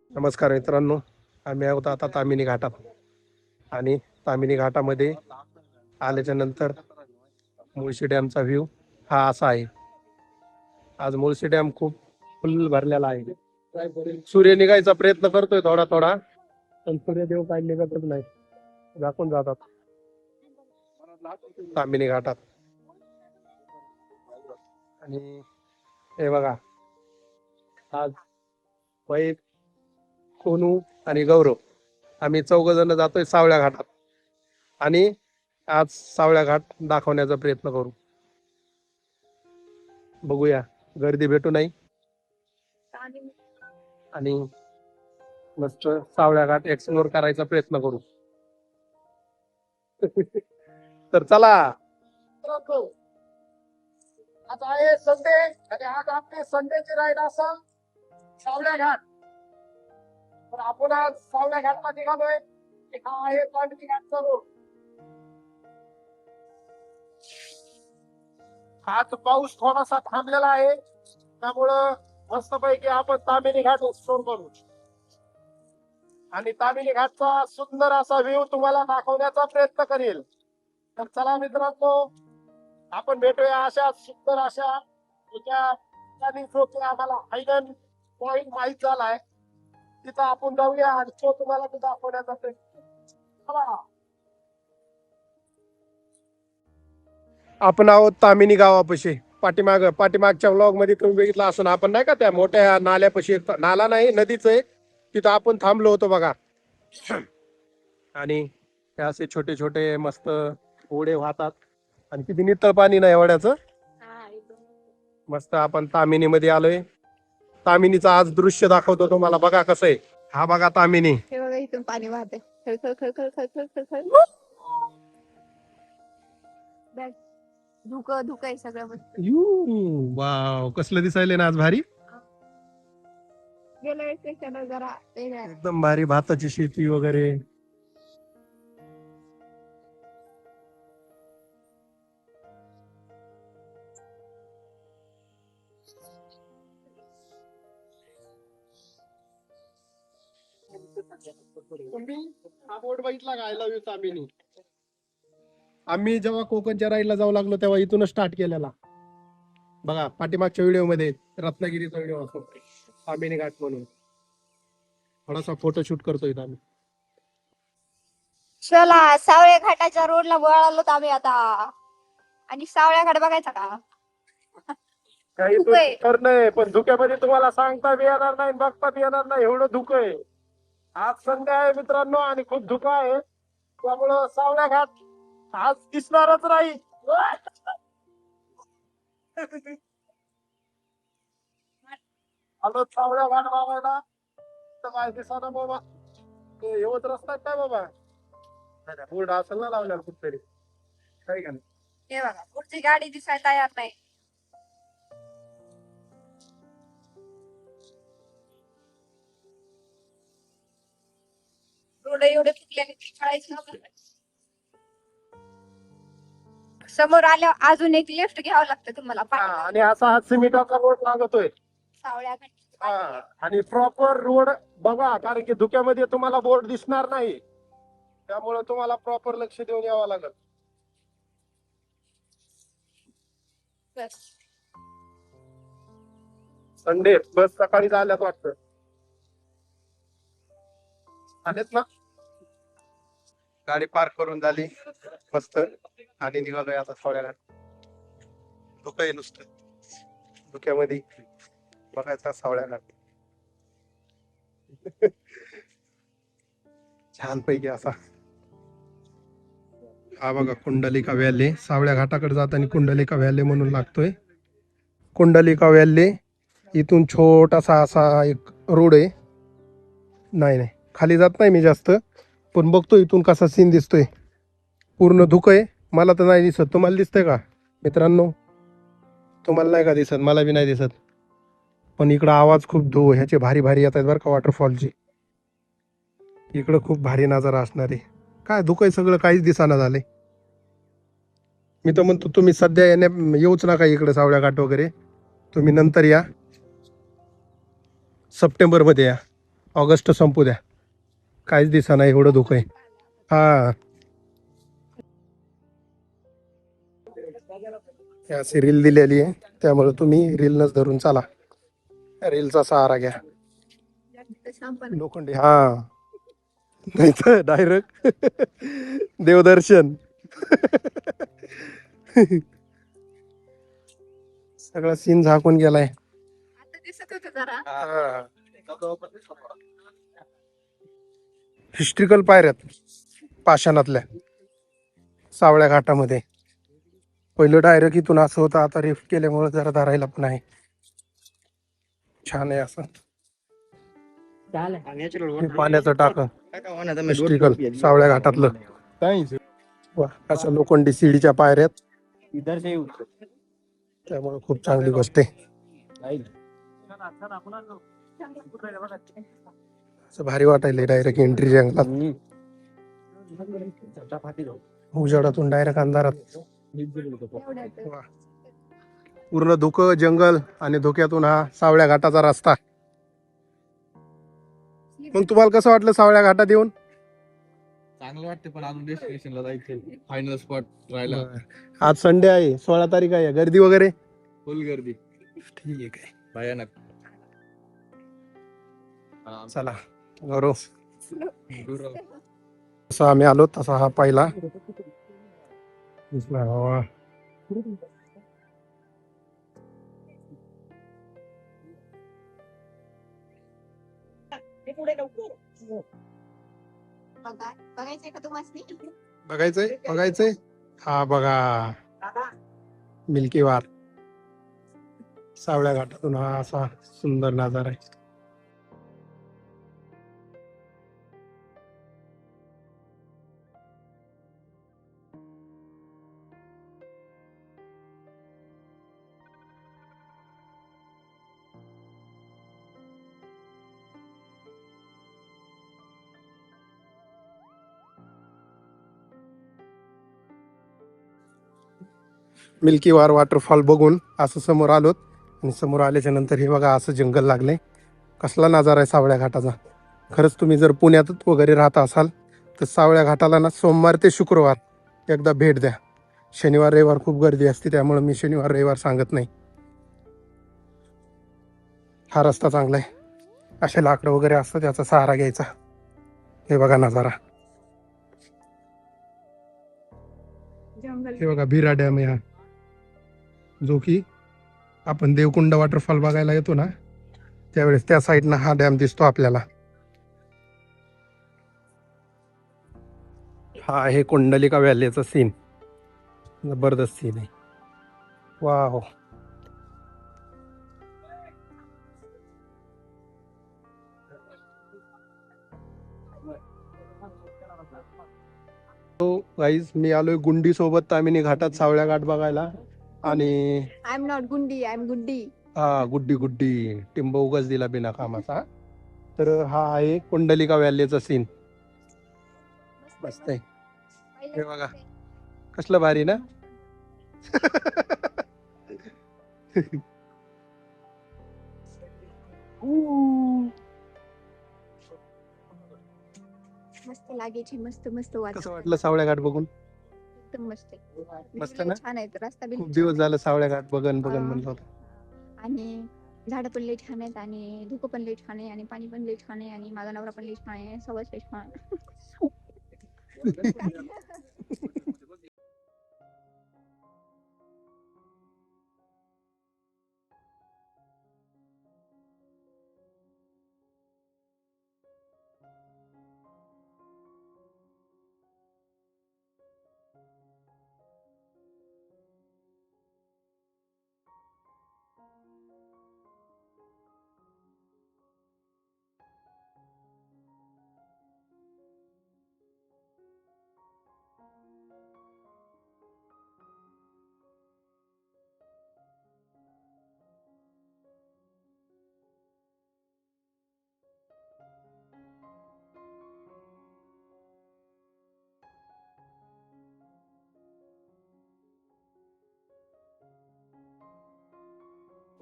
नमस्कार मित्रांनो, आम्ही आहोत आता तामिनी घाटात आणि तामिनी घाटामध्ये आल्याच्या नंतर मुळशी डॅमचा व्ह्यू हा असा आहे. आज मुळशी डॅम खूप फुल भरलेला आहे. सूर्य निघायचा प्रयत्न करतोय थोडा थोडा, पण सूर्यदेव काही निघतच नाही, झाकून जातात तामिनी घाटात. आणि हे बघा, आज वैद, कोनू आणि गौरव आम्ही 4 जण जातोय सावळ्या घाटात आणि आज सावळ्या घाट दाखवण्याचा प्रयत्न करू. बघूया, गर्दी भेटू नाही आणि मस्त सावळ्या घाट एक्सप्लोर करायचा प्रयत्न करू. तर चला. आज आहे संडे आणि आज आपली संडेची राईड असा सावळ्या घाट. तर आपण आज सावळ्या घाटला निघालोय. हा आहे तामिनी घाटचा रोड. आज पाऊस थोडासा थांबलेला आहे, त्यामुळं मस्तपैकी आपण तामिनी घाट एक्सप्लोर करू आणि तामिनी घाटचा सुंदर असा व्ह्यू तुम्हाला दाखवण्याचा प्रयत्न करेल. तर चला मित्रांनो, आपण भेटूया अशा सुंदर अशा एका ठिकाणी जो की आम्हाला हायडन पॉइंट माहित झालाय. तिथं आपण जाऊया आणि तो तुम्हाला तो दाखवण्याचा प्रयत्न. चला. आपण आहोत तामिनी गावापाशी. पाठीमागच्या व्लॉग मध्ये तुम्ही बघितलं असून, आपण नाही का त्या मोठ्या नाल्यापाशी, नाला नाही नदीच आहे, तिथं आपण थांबलो होतो बघा. आणि हे असे छोटे छोटे मस्त ओढे वाहतात आणि किती नितळ पाणी नाही एवढ्याचं. मस्त आपण तामिनी मध्ये आलोय. तामिनीचं आज दृश्य दाखवतो तुम्हाला, बघा कसं आहे. हा बघा तामिनी. हे बघा इथून पाणी वाहते. धुकं धुकं आहे सगळं. वाव, कसलं दिसायले ना आज भारी. गेल्या वेळेस जरा एकदम भारी, भाताची शेती वगैरे. तुम्ही हा बोर्ड बघितला का? I love you Tamhini. आम्ही जेव्हा कोकणच्या राईडला जाऊ लागलो तेव्हा इथूनच स्टार्ट केलेला. बघा पाठीमागच्या व्हिडिओ मध्ये रत्नागिरीचा व्हिडिओ असतो, तामिनी घाट म्हणून. थोडासा फोटोशूट करतोय आम्ही. चला, सावळे घाटाच्या रोडला वळालो आम्ही आता. आणि सावळ्या घाट बघायचा का? काही धुकं आहे. तर नाही, पण धुक्यामध्ये तुम्हाला सांगता बी येणार नाही, बघता बी येणार नाही, एवढं धुकं आहे. आज संडे आहे मित्रांनो आणि खूप धुकं आहे, त्यामुळं सावळ्या घाट आज दिसणारच नाही. आलो सावळ्या घाट बघायला, तर काय दिसना बाबा. ते येवत रस्ता काय बाबा? बोर्ड असेल ना लावल्याला कुठतरी, काय का नाही? हे बघा, पुढची गाडी दिसायला तयार नाही. रोड एवढे फुटल्याने कळायचं नव्हतं. समोर आल्यावर अजून एक लेफ्ट घ्यावं लागतं तुम्हाला. हा, आणि असा हा सिमेंटाचा रोड लागतोय. सावळ्या घाट. हा, आणि प्रॉपर रोड बघा, कारण की धुक्यामध्ये तुम्हाला बोर्ड दिसणार नाही, त्यामुळे तुम्हाला प्रॉपर लक्ष देऊन यावं लागेल. संडे बस सकाळी झाल्यात वाटतं. आलेत ना? गाडी पार्क करून झाली मस्त आणि निघालोय आता सावळ्याला. धुकं आहे नुसतं, धुक्यामध्ये बघायचा सावळ्या घाट. छान पैकी असा. हा बघा कुंडलिका व्हॅली. सावळ्या घाटाकडे जाताना कुंडलिका व्हॅली म्हणून लागतोय. कुंडलिका व्हॅली इथून छोटासा असा एक रोड आहे. नाही खाली जात नाही मी जास्त, पण बघतो इथून कसा सीन दिसतोय. पूर्ण धुकं आहे, मला तर नाही दिसत. तुम्हाला दिसतंय का मित्रांनो? तुम्हाला नाही का दिसत? मला बी नाही दिसत, पण इकडं आवाज खूप ह्याचे भारी भारी येत आहेत बरं का, वॉटरफॉलची. इकडं खूप भारी नजारा असणार आहे. काय धुकं आहे सगळं, काहीच दिसाना झालंय. मी तर म्हणतो तुम्ही सध्या येऊच नका इकडे सावळ्या घाट वगैरे, तुम्ही नंतर या, सप्टेंबर मध्ये या. ऑगस्ट संपू द्या, काहीच दिसना एवढं धुकं आहे. हा, अशी रील दिलेली आहे, त्यामुळे तुम्ही रीलनच धरून चाला. रीलचा सहारा घ्या. लोखंडी, हा, नाही तर डायरेक्ट देवदर्शन. सगळा सीन झाकून गेलाय. आता दिसत होत जरा. हिस्ट्रिकल पायऱ्यात पाषाणातल्या सावळ्या घाटामध्ये. पहिलं डायरेक्ट इथून असं होतं, आता रिफ्ट केल्यामुळे जरा धरायला पण आहे. छान आहे असं. हे पाण्याचं टाकं हिस्ट्रिकल सावळ्या घाटातलं. वा, अशा लोखंडी सीडीच्या पायऱ्यात, त्यामुळे खूप चांगली गोष्ट आहे. असं भारी वाटायलंय डायरेक्ट एंट्री जंगलात. उजेडातून डायरेक्ट अंधारात. वा. पूर्ण धुकं जंगल आणि धुक्यातून हा सावळ्या घाटाचा रस्ता. मग तुम्हाला कसं वाटलं सावळ्या घाटात येऊन? चांगलं वाटते, पण अजून डेस्टिनेशनला जायचंय. फायनल स्पॉट राहिला. आज संडे आहे, 16 तारीख आहे, गर्दी वगैरे फुल गर्दी, ठीक आहे. भयानक. चला गौरव, जसं आम्ही आलो तसा हा पहिला दिसला. वा. बघायचंय का तुम्हाला? बघायचंय बघायचंय. हा बघा, मिल्की वार सावळ्या घाटातून हा असा सुंदर नजारा आहे. मिल्की वार वॉटरफॉल बघून असं समोर आलोत, आणि समोर आल्याच्या नंतर हे बघा असं जंगल लागले. कसला नजारा आहे सावळ्या घाटाचा. खरंच तुम्ही जर पुण्यात वगैरे राहत असाल तर सावळ्या घाटाला ना सोमवार ते शुक्रवार एकदा भेट द्या. शनिवार रविवार खूप गर्दी असते, त्यामुळे मी शनिवार रविवार सांगत नाही. हा रस्ता चांगला आहे, असे लाकडं वगैरे असतं त्याचा सहारा घ्यायचा. हे बघा नजारा. हे बघा बिरा डॅम आहे हा, जो की आपण देवकुंड वॉटरफॉल बघायला येतो ना त्यावेळेस त्या साईडनं हा डॅम दिसतो आपल्याला. हा आहे कुंडलिका व्हॅलीचा सीन. जबरदस्त सीन आहे. वाव. गाईज, मी आलोय गुंडी सोबत तामिनी घाटात सावळ्या घाट बघायला. आणि I am not Gundi, I am Guddi. हा, गुड्डी गुड्डी टिंब उगाच दिला बिना कामाचा. तर हा आहे कुंडलिका व्हॅलीचा सीन. मस्त आहे. हे बघा कसलं भारी ना. मस्त लागायची, मस्त मस्त कसं वाटलं सावळ्या घाट बघून? एकदम मस्त आहे. मस्त ना? छान आहे रस्ता बी खूप दिवस झालं सावळ्या घाट बघन बघन म्हणलं होतं. आणि झाडं पण लई छान आहेत, आणि धुकं पण लई छान आहे, आणि पाणी पण लई छान आहे, आणि माझा नवरा पण लई छान आहे, सगळंच लई छान.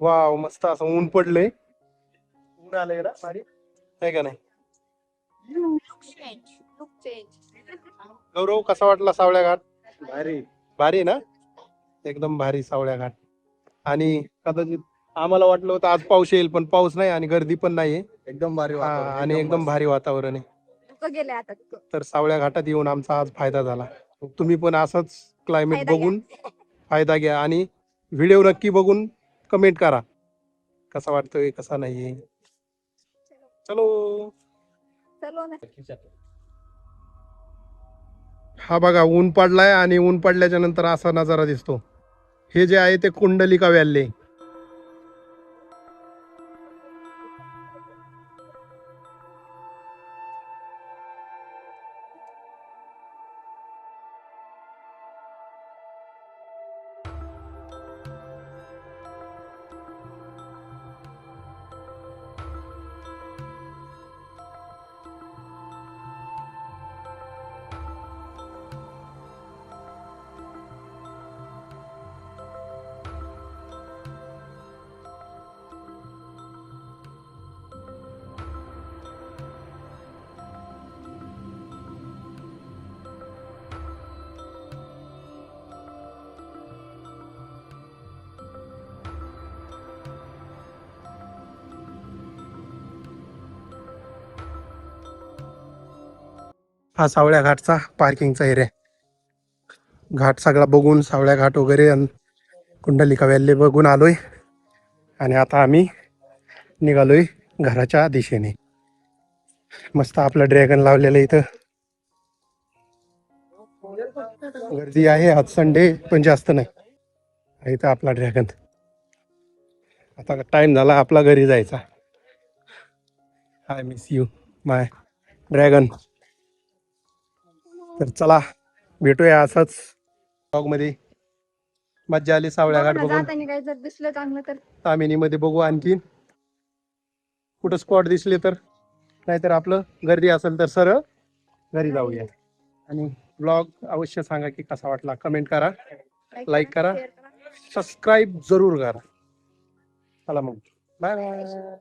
वाव, मस्त असं ऊन पडलंय. ऊन आलंय ना भारी. आहे का नाही? Look change. गौरव कसा वाटला सावळ्या घाट? भारी. भारी ना, एकदम भारी सावळ्या घाट. आणि कदाचित आम्हाला वाटलं होतं आज पाऊस येईल, पण पाऊस नाही आणि गर्दी पण नाहीये. एकदम भारी हा, वातावरण. आणि एकदम भारी वातावरण आहे. लोक गेले आता. तर सावळ्या घाटात येऊन आमचा आज फायदा झाला. तुम्ही पण असंच क्लायमेट फायदा घ्या. बघून फायदा घ्या आणि व्हिडिओ नक्की बघून कमेंट करा कसा वाटतोय कसा नाहीये. चलो. चलो ना. हा बघा, ऊन पडलाय आणि ऊन पडल्याच्या नंतर असा नजारा दिसतो. हे जे आहे ते कुंडलिका व्हॅली. हा सावळ्या घाटचा पार्किंगचा एरिया. घाट सगळा बघून सावळ्या घाट वगैरे आणि कुंडलिका व्हॅली बघून आलोय. आणि आता आम्ही निघालोय घराच्या दिशेने. मस्त आपलं ड्रॅगन लावलेलं इथं. गर्दी आहे आज संडे, पण जास्त नाही. इथं आपला ड्रॅगन. आता टाइम झाला आपला घरी जायचा. I miss you my dragon. तर चला भेटूया असंच ब्लॉग मध्ये. मज्जा आली सावळ्या घाट बघून. जाताना काही जर दिसलं चांगलं तर तामिनीमध्ये बघू आणखी कुठं स्पॉट दिसले तर, नाहीतर आपलं गर्दी असेल तर सरळ घरी जाऊया. आणि ब्लॉग अवश्य सांगा की कसा वाटला. कमेंट करा, लाईक करा, share करा. सबस्क्राईब जरूर करा. चला मग, बाय बाय.